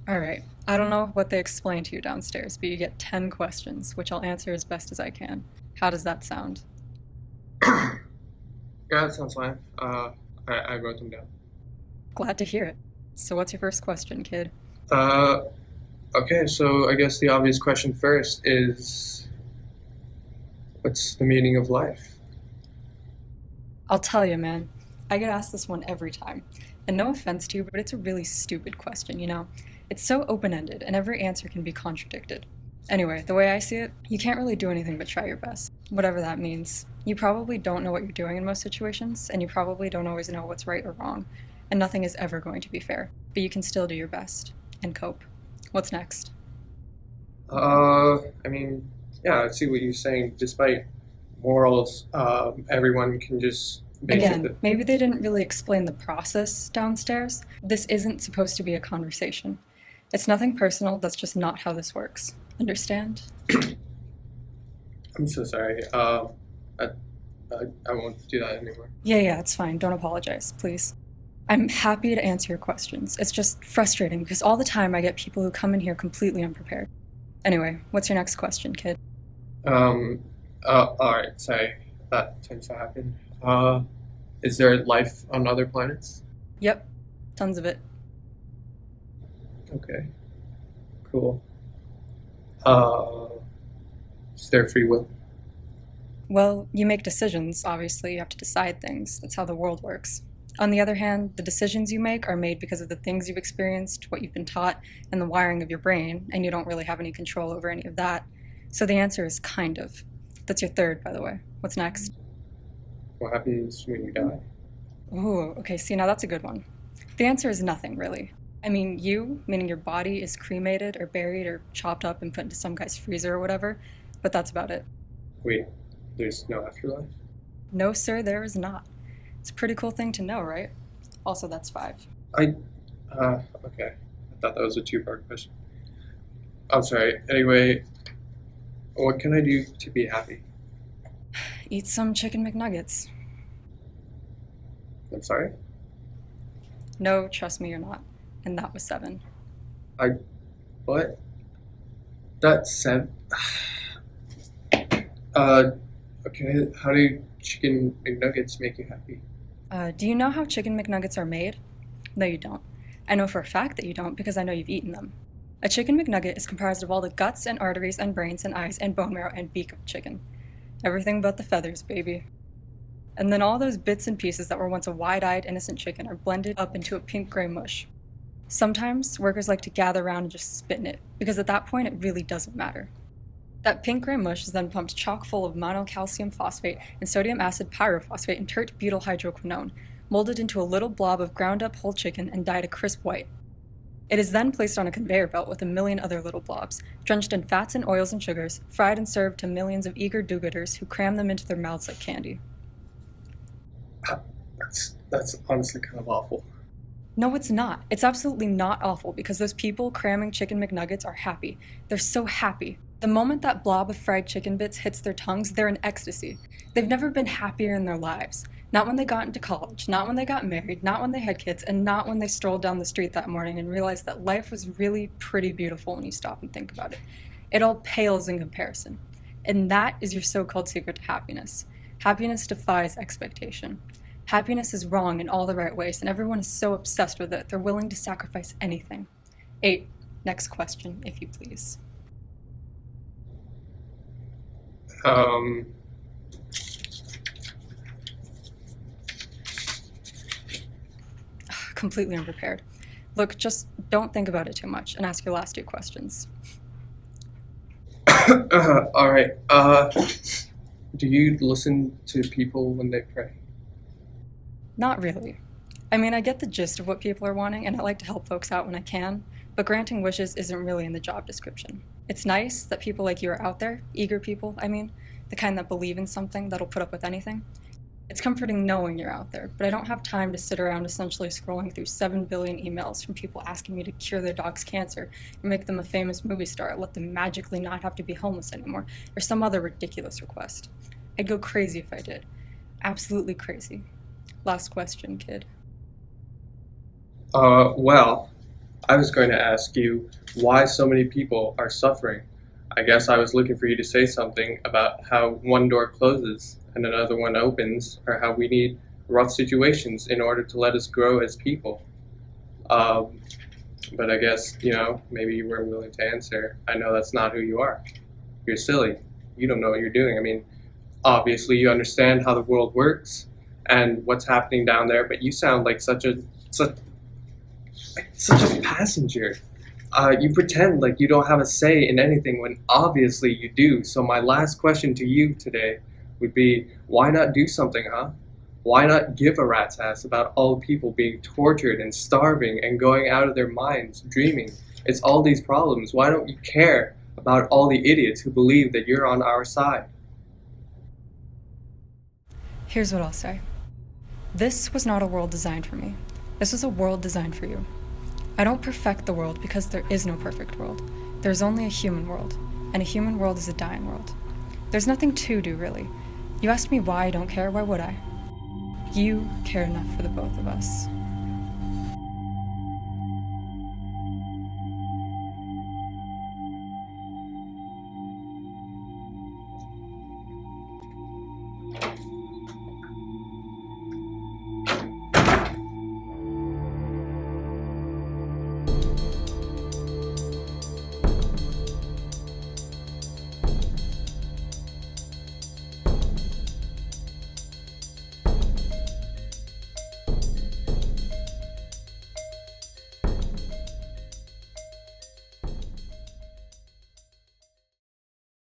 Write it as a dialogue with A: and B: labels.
A: All right. I don't know what they explained to you downstairs, but you get 10 questions, which I'll answer as best as I can. How does that sound?
B: Yeah, that sounds fine. I wrote them down.
A: Glad to hear it. So, what's your first question, kid?
B: Uh, okay, so I guess the obvious question first is, what's the meaning of life?
A: I'll tell you, man. I get asked this one every time. And no offense to you, but it's a really stupid question, you know? It's so open ended, and every answer can be contradicted. Anyway, the way I see it, you can't really do anything but try your best, whatever that means. You probably don't know what you're doing in most situations, and you probably don't always know what's right or wrong, and nothing is ever going to be fair. But you can still do your best and cope. What's next?
B: I mean, yeah, I see what you're saying. Despite morals, everyone can just
A: Again,
B: basically.
A: maybe they didn't really explain the process downstairs. This isn't supposed to be a conversation. It's nothing personal, that's just not how this works. Understand?
B: I'm so sorry. I, I won't do that anymore.
A: Yeah, it's fine. Don't apologize, please. I'm happy to answer your questions. It's just frustrating because all the time I get people who come in here completely unprepared. Anyway, what's your next question, kid?
B: Um, all right, sorry. That tends to happen. Is there life on other planets?
A: Yep, tons of it.
B: Okay, cool. Uh, is there free will?
A: Well, you make decisions, obviously. You have to decide things. That's how the world works. On the other hand, the decisions you make are made because of the things you've experienced, what you've been taught, and the wiring of your brain, and you don't really have any control over any of that. So the answer is kind of. That's your third, by the way. What's next?
B: What happens when you die?
A: Ooh, okay, see, now that's a good one. The answer is nothing, really. I mean, you, meaning your body, is cremated or buried or chopped up and put into some guy's freezer or whatever, but that's about it.
B: Wait, there's no afterlife?
A: No, sir, there is not. It's a pretty cool thing to know, right? Also, that's five.
B: I, okay. I thought that was a two-part question. I'm sorry. Anyway, what can I do to be happy?
A: Eat some chicken McNuggets.
B: I'm sorry?
A: No, trust me, you're not. And that was seven.
B: I, what? That's seven. Uh, okay, how do chicken McNuggets make you happy?
A: Do you know how chicken McNuggets are made? No, you don't. I know for a fact that you don't because I know you've eaten them. A chicken McNugget is comprised of all the guts and arteries and brains and eyes and bone marrow and beak of chicken. Everything but the feathers, baby. And then all those bits and pieces that were once a wide eyed, innocent chicken are blended up into a pink gray mush. Sometimes workers like to gather around and just spit in it, because at that point it really doesn't matter. That pink gray mush is then pumped chock full of monocalcium phosphate and sodium acid pyrophosphate and tert butyl hydroquinone, molded into a little blob of ground up whole chicken and dyed a crisp white. It is then placed on a conveyor belt with a million other little blobs, drenched in fats and oils and sugars, fried and served to millions of eager do-gooders who cram them into their mouths like candy.
B: That's honestly kind of awful.
A: No, it's not. It's absolutely not awful because those people cramming chicken McNuggets are happy. They're so happy. The moment that blob of fried chicken bits hits their tongues, they're in ecstasy. They've never been happier in their lives. Not when they got into college, not when they got married, not when they had kids, and not when they strolled down the street that morning and realized that life was really pretty beautiful when you stop and think about it. It all pales in comparison. And that is your so called secret to happiness. Happiness defies expectation. Happiness is wrong in all the right ways, and everyone is so obsessed with it, they're willing to sacrifice anything. 8. Next question, if you please.
B: Um,
A: Completely unprepared. Look, just don't think about it too much and ask your last two questions.
B: all right. Do you listen to people when they pray?
A: Not really. I mean, I get the gist of what people are wanting, and I like to help folks out when I can, but granting wishes isn't really in the job description. It's nice that people like you are out there, eager people, I mean, the kind that believe in something that'll put up with anything. It's comforting knowing you're out there, but I don't have time to sit around essentially scrolling through 7 billion emails from people asking me to cure their dog's cancer or make them a famous movie star, let them magically not have to be homeless anymore, or some other ridiculous request. I'd go crazy if I did. Absolutely crazy. Last question, kid.
B: Well, I was going to ask you why so many people are suffering. I guess I was looking for you to say something about how one door closes and another one opens, or how we need rough situations in order to let us grow as people. Um, but I guess, maybe you weren't willing to answer. I know that's not who you are. You're silly. You don't know what you're doing. I mean, obviously you understand how the world works and what's happening down there, but you sound like such a passenger. You pretend like you don't have a say in anything when obviously you do. So my last question to you today would be, why not do something, huh? Why not give a rat's ass about all the people being tortured and starving and going out of their minds, dreaming? It's all these problems. Why don't you care about all the idiots who believe that you're on our side?
A: Here's what I'll say. This was not a world designed for me. This was a world designed for you. I don't perfect the world because there is no perfect world. There's only a human world, and a human world is a dying world. There's nothing to do, really. You asked me why I don't care, why would I? You care enough for the both of us.